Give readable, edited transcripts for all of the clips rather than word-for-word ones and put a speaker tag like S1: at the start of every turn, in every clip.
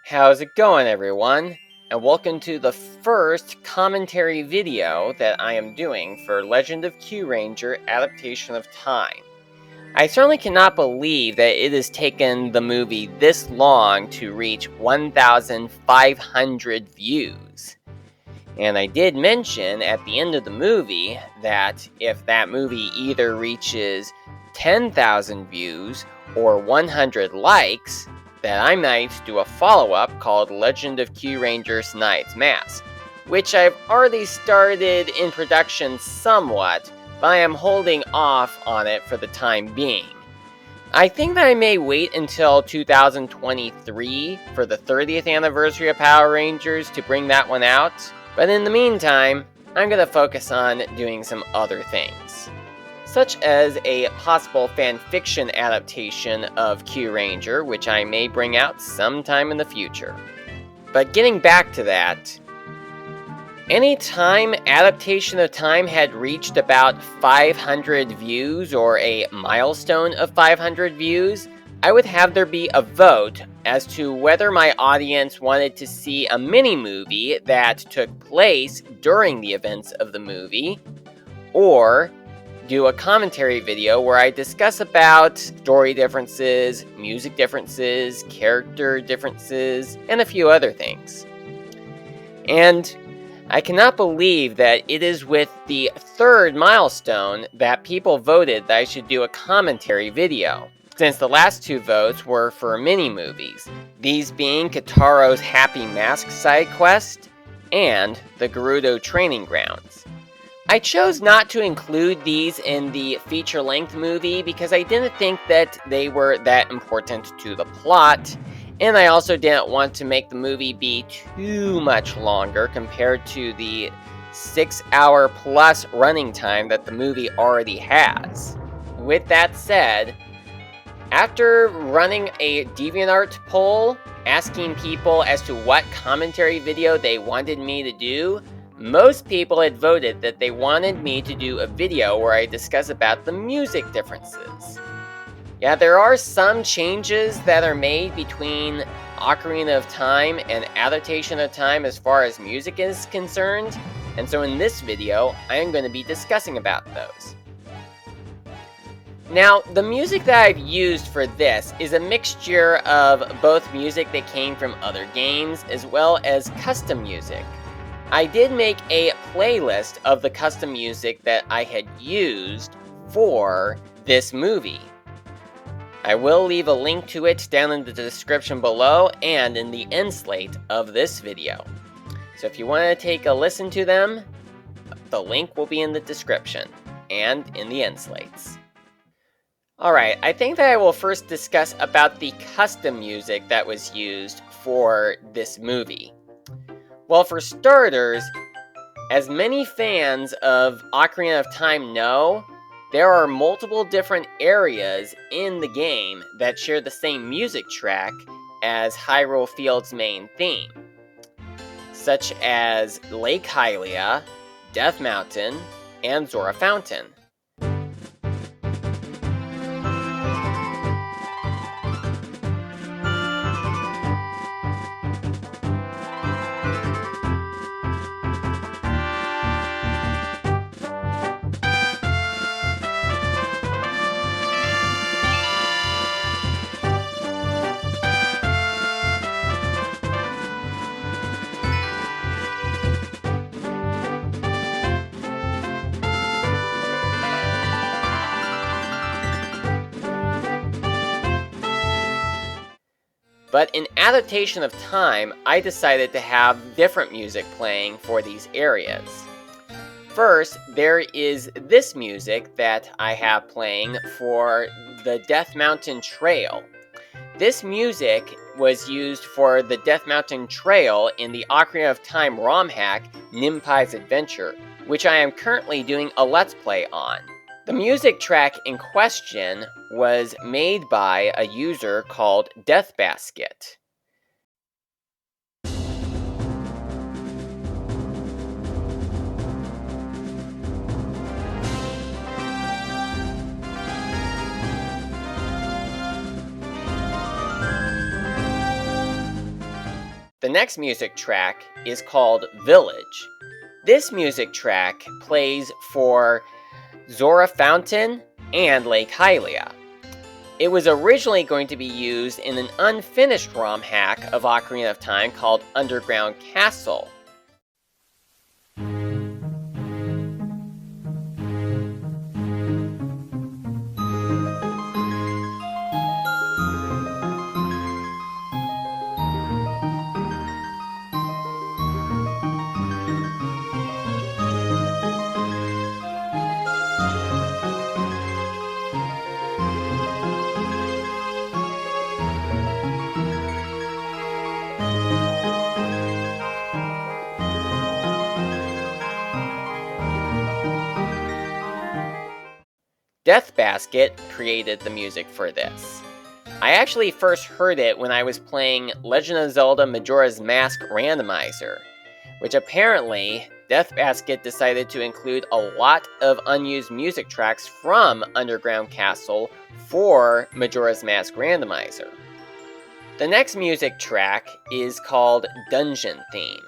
S1: How's it going, everyone? And welcome to the first commentary video that I am doing for Legend of Kyuranger Adaptation of Time. I certainly cannot believe that it has taken the movie this long to reach 1,500 views. And I did mention at the end of the movie that if that movie either reaches 10,000 views or 100 likes, that I might do a follow-up called Legend of Kyuranger Snai's Mask, which I've already started in production somewhat, but I am holding off on it for the time being. I think that I may wait until 2023 for the 30th anniversary of Power Rangers to bring that one out, but in the meantime, I'm going to focus on doing some other things, such as a possible fanfiction adaptation of Kyuranger, which I may bring out sometime in the future. But getting back to that, anytime Adaptation of Time had reached about 500 views, or a milestone of 500 views, I would have there be a vote as to whether my audience wanted to see a mini-movie that took place during the events of the movie, or do a commentary video where I discuss about story differences, music differences, character differences, and a few other things. And I cannot believe that it is with the third milestone that people voted that I should do a commentary video, since the last two votes were for mini-movies, these being Kataro's Happy Mask side quest and the Gerudo Training Grounds. I chose not to include these in the feature-length movie because I didn't think that they were that important to the plot, and I also didn't want to make the movie be too much longer compared to the 6-hour plus running time that the movie already has. With that said, after running a DeviantArt poll asking people as to what commentary video they wanted me to do, most people had voted that they wanted me to do a video where I discuss about the music differences. Yeah, there are some changes that are made between Ocarina of Time and Adaptation of Time as far as music is concerned, and so in this video, I am going to be discussing about those. Now, the music that I've used for this is a mixture of both music that came from other games as well as custom music. I did make a playlist of the custom music that I had used for this movie. I will leave a link to it down in the description below and in the end slate of this video. So if you want to take a listen to them, the link will be in the description and in the end slates. Alright, I think that I will first discuss about the custom music that was used for this movie. Well, for starters, as many fans of Ocarina of Time know, there are multiple different areas in the game that share the same music track as Hyrule Field's main theme, such as Lake Hylia, Death Mountain, and Zora Fountain. But in Adaptation of Time, I decided to have different music playing for these areas. First, there is this music that I have playing for the Death Mountain Trail. This music was used for the Death Mountain Trail in the Ocarina of Time ROM hack, Ninpai's Adventure, which I am currently doing a Let's Play on. The music track in question was made by a user called Deathbasket. The next music track is called Village. This music track plays for Zora Fountain and Lake Hylia. It was originally going to be used in an unfinished ROM hack of Ocarina of Time called Underground Castle. Deathbasket created the music for this. I actually first heard it when I was playing Legend of Zelda Majora's Mask Randomizer, which apparently Deathbasket decided to include a lot of unused music tracks from Underground Castle for Majora's Mask Randomizer. The next music track is called Dungeon Theme.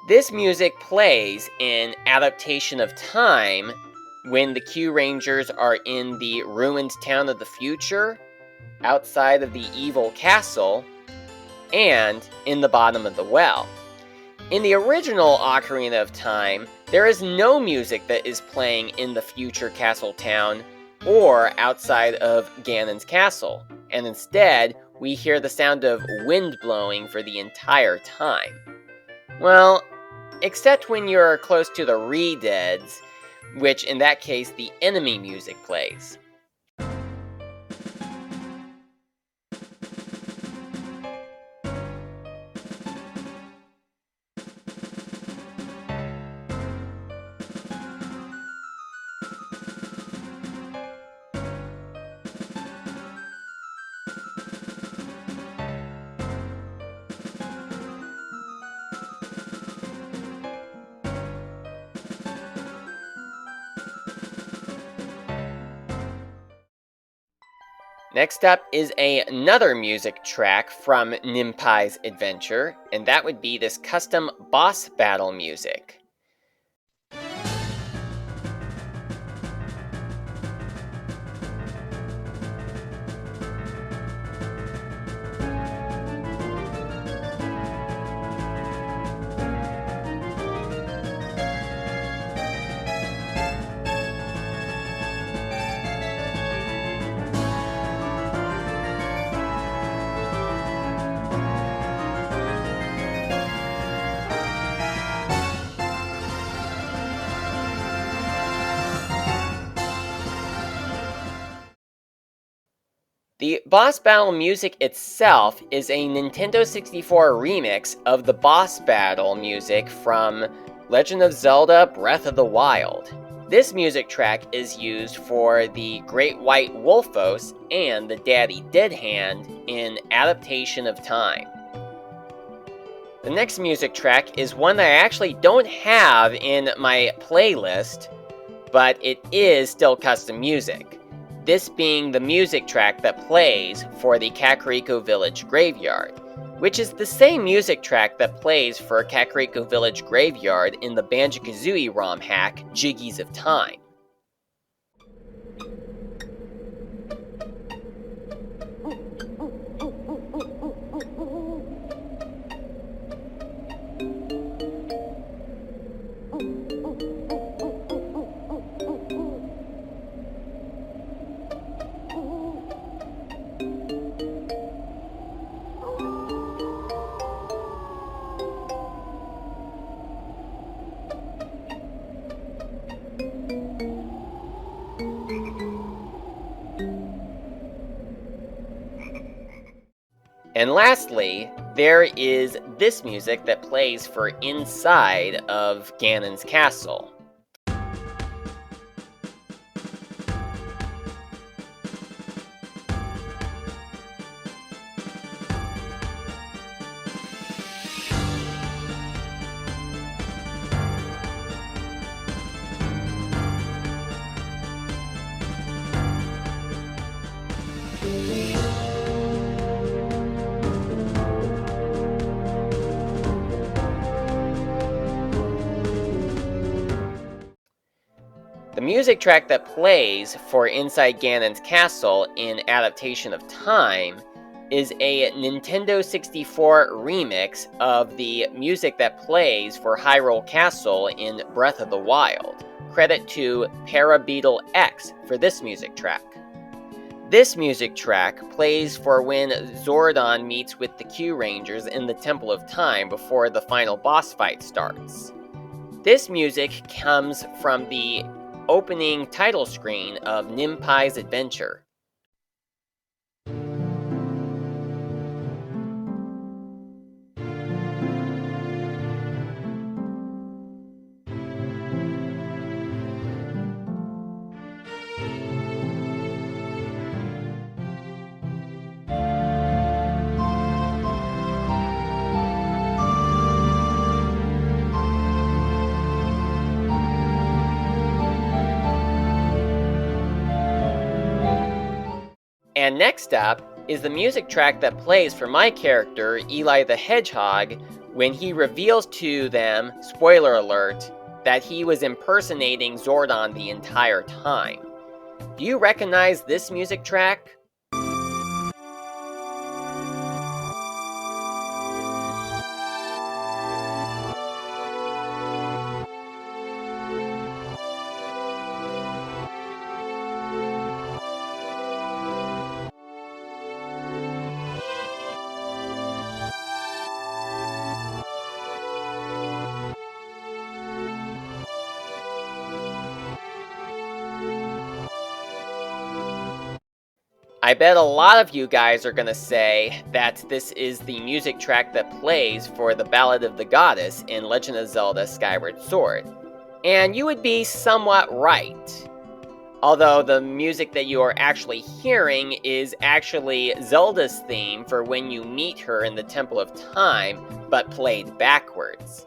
S1: This music plays in Adaptation of Time when the Kyurangers are in the ruined town of the future, outside of the evil castle, and in the bottom of the well. In the original Ocarina of Time, there is no music that is playing in the future castle town or outside of Ganon's castle, and instead, we hear the sound of wind blowing for the entire time. Well, except when you're close to the Re-Deads, which in that case the enemy music plays. Next up is another music track from Ninpai's adventure, and that would be this custom boss battle music. The boss battle music itself is a Nintendo 64 remix of the boss battle music from Legend of Zelda Breath of the Wild. This music track is used for the Great White Wolfos and the Daddy Dead Hand in Adaptation of Time. The next music track is one that I actually don't have in my playlist, but it is still custom music. This being the music track that plays for the Kakariko Village Graveyard, which is the same music track that plays for Kakariko Village Graveyard in the Banjo-Kazooie ROM hack, Jiggies of Time. And lastly, there is this music that plays for inside of Ganon's castle. music track that plays for Inside Ganon's Castle in Adaptation of Time is a Nintendo 64 remix of the music that plays for Hyrule Castle in Breath of the Wild. Credit to Parabeetle X for this music track. This music track plays for when Zordon meets with the Kyurangers in the Temple of Time before the final boss fight starts. This music comes from the opening title screen of Ninpai's Adventure. And next up is the music track that plays for my character, Eli the Hedgehog, when he reveals to them, spoiler alert, that he was impersonating Zordon the entire time. Do you recognize this music track? I bet a lot of you guys are gonna say that this is the music track that plays for the Ballad of the Goddess in Legend of Zelda Skyward Sword. And you would be somewhat right. Although the music that you are actually hearing is actually Zelda's theme for when you meet her in the Temple of Time, but played backwards.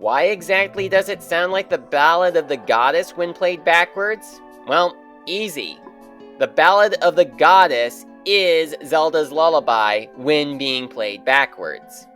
S1: Why exactly does it sound like the Ballad of the Goddess when played backwards? Well, easy. The Ballad of the Goddess is Zelda's lullaby when being played backwards.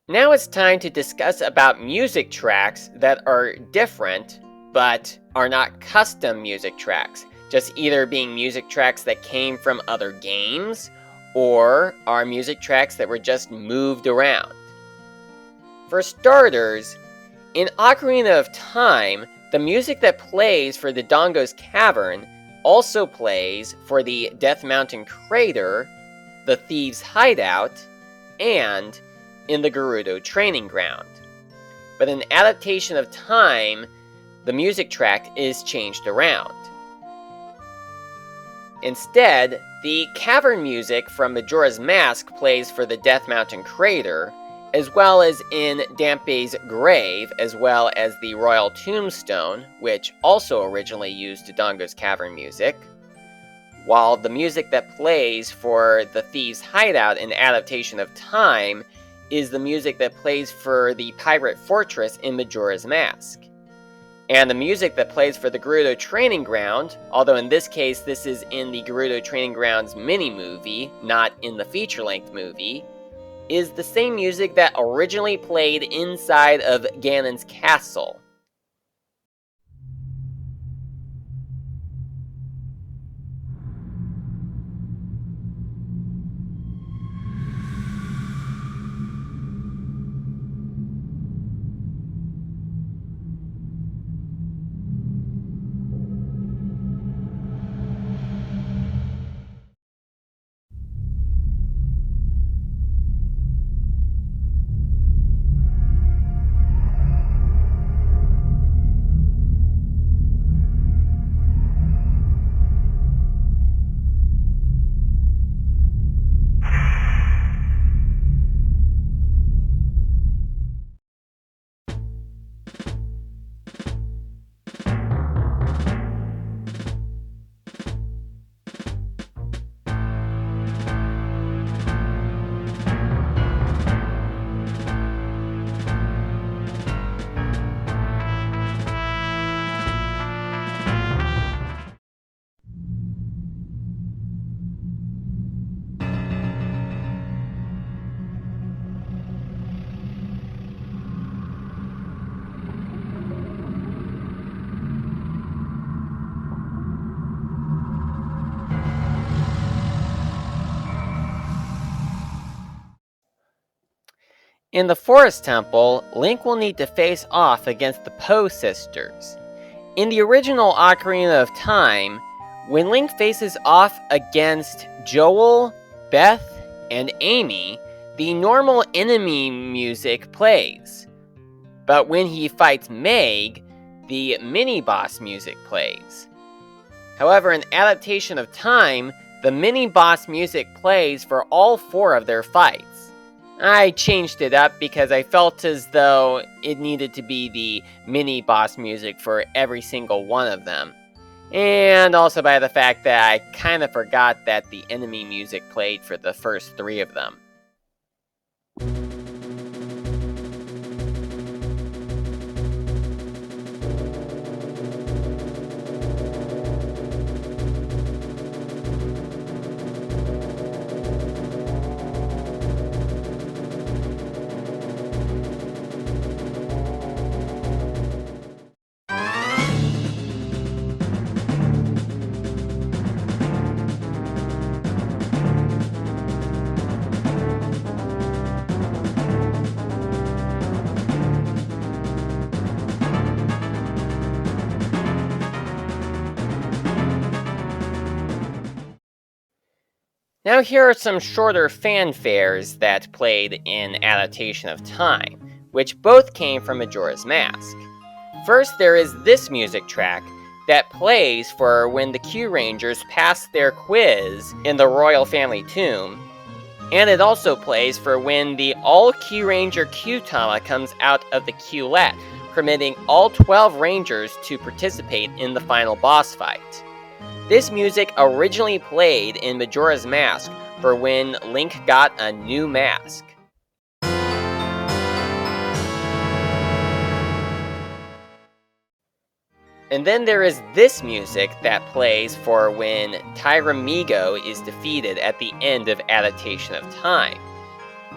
S1: Now it's time to discuss about music tracks that are different, but are not custom music tracks, just either being music tracks that came from other games, or are music tracks that were just moved around. For starters, in Ocarina of Time, the music that plays for the Dongo's Cavern also plays for the Death Mountain Crater, the Thieves' Hideout, and in the Gerudo Training Ground. But in Adaptation of Time, the music track is changed around. Instead, the cavern music from Majora's Mask plays for the Death Mountain Crater, as well as in Dampé's Grave, as well as the Royal Tombstone, which also originally used Dodongo's Cavern music, while the music that plays for the Thieves' Hideout in Adaptation of Time is the music that plays for the Pirate Fortress in Majora's Mask. And the music that plays for the Gerudo Training Ground, although in this case this is in the Gerudo Training Grounds mini-movie, not in the feature-length movie, is the same music that originally played inside of Ganon's castle. In the Forest Temple, Link will need to face off against the Po sisters. In the original Ocarina of Time, when Link faces off against Joel, Beth, and Amy, the normal enemy music plays. But when he fights Meg, the mini-boss music plays. However, in Adaptation of Time, the mini-boss music plays for all 4 of their fights. I changed it up because I felt as though it needed to be the mini-boss music for every single one of them. And also by the fact that I kind of forgot that the enemy music played for the first 3 of them. Now here are some shorter fanfares that played in Adaptation of Time, which both came from Majora's Mask. First, there is this music track that plays for when the Kyurangers pass their quiz in the Royal Family Tomb, and it also plays for when the All-Kyuranger Kyutama comes out of the Kyulet, permitting all 12 Rangers to participate in the final boss fight. This music originally played in Majora's Mask for when Link got a new mask. And then there is this music that plays for when Tyramigo is defeated at the end of Adaptation of Time,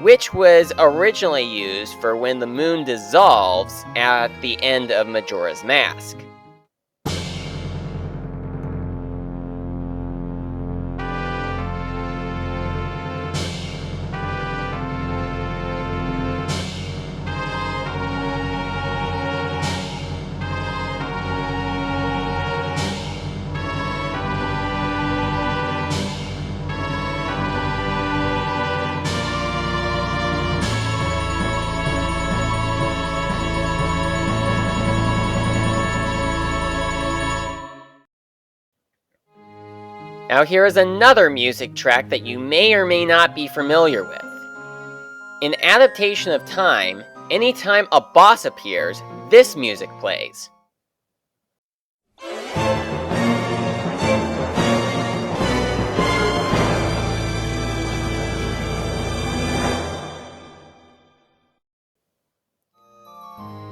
S1: which was originally used for when the moon dissolves at the end of Majora's Mask. Now here is another music track that you may or may not be familiar with. In Adaptation of Time, anytime a boss appears, this music plays.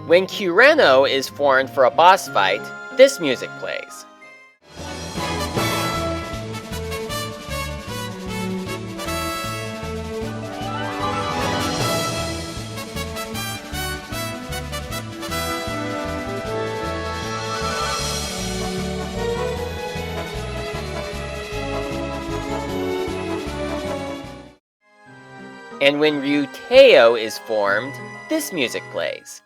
S1: When Kureno is formed for a boss fight, this music plays. And when Ryuteo is formed, this music plays.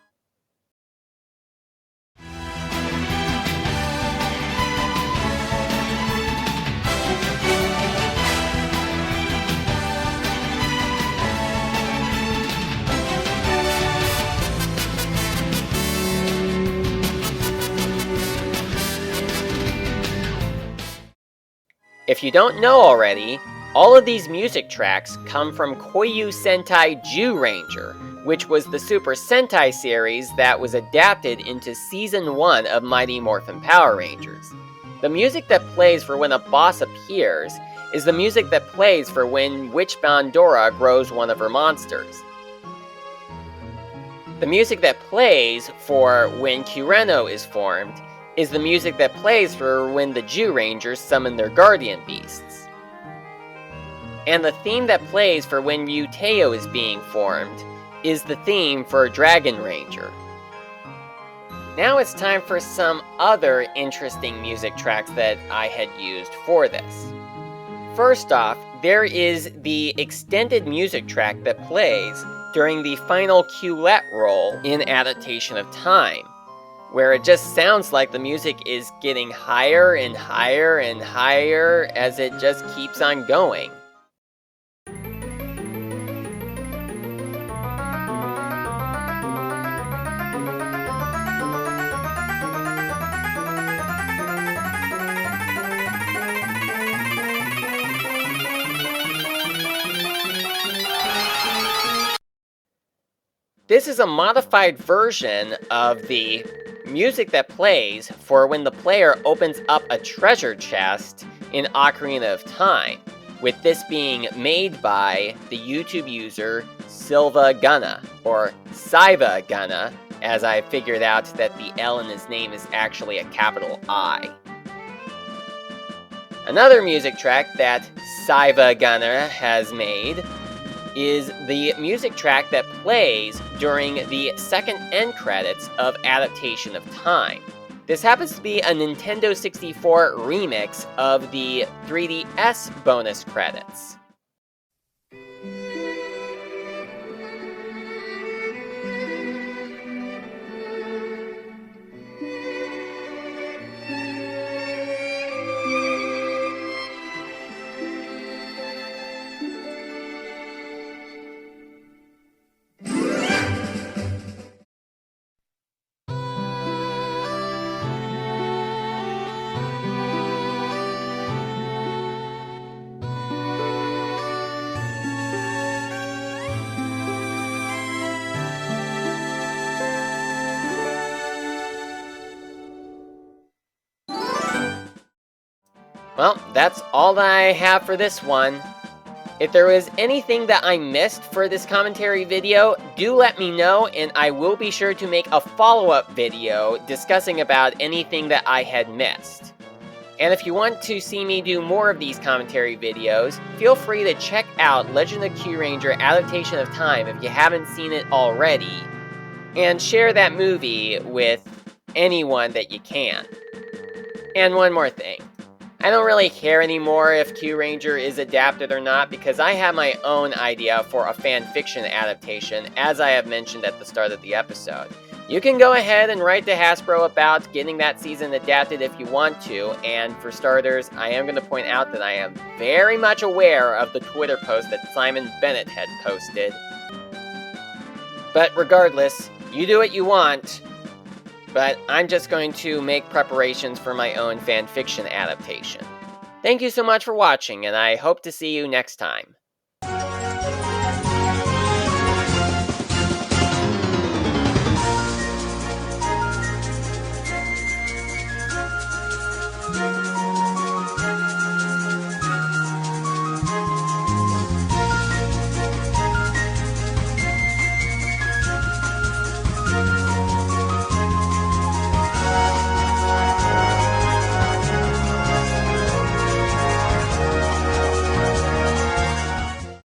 S1: If you don't know already, all of these music tracks come from Uchu Sentai Kyuranger, which was the Super Sentai series that was adapted into Season 1 of Mighty Morphin Power Rangers. The music that plays for when a boss appears is the music that plays for when Witch Bandora grows one of her monsters. The music that plays for when Kureno is formed is the music that plays for when the Kyurangers summon their guardian beasts. And the theme that plays for when Ryuteo is being formed is the theme for Dragon Ranger. Now it's time for some other interesting music tracks that I had used for this. First off, there is the extended music track that plays during the final Culet roll in Adaptation of Time, where it just sounds like the music is getting higher and higher and higher as it just keeps on going. This is a modified version of the music that plays for when the player opens up a treasure chest in Ocarina of Time, with this being made by the YouTube user Silva Gunna, or Siva Gunna, as I figured out that the L in his name is actually a capital I. Another music track that Siva Gunna has made is the music track that plays during the second end credits of Adaptation of Time. This happens to be a Nintendo 64 remix of the 3DS bonus credits. Well, that's all that I have for this one. If there was anything that I missed for this commentary video, do let me know, and I will be sure to make a follow-up video discussing about anything that I had missed. And if you want to see me do more of these commentary videos, feel free to check out Legend of Kyuranger Adaptation of Time if you haven't seen it already, and share that movie with anyone that you can. And one more thing. I don't really care anymore if Kyuranger is adapted or not, because I have my own idea for a fanfiction adaptation, as I have mentioned at the start of the episode. You can go ahead and write to Hasbro about getting that season adapted if you want to, and for starters, I am going to point out that I am very much aware of the Twitter post that Simon Bennett had posted. But regardless, you do what you want. But I'm just going to make preparations for my own fanfiction adaptation. Thank you so much for watching, and I hope to see you next time.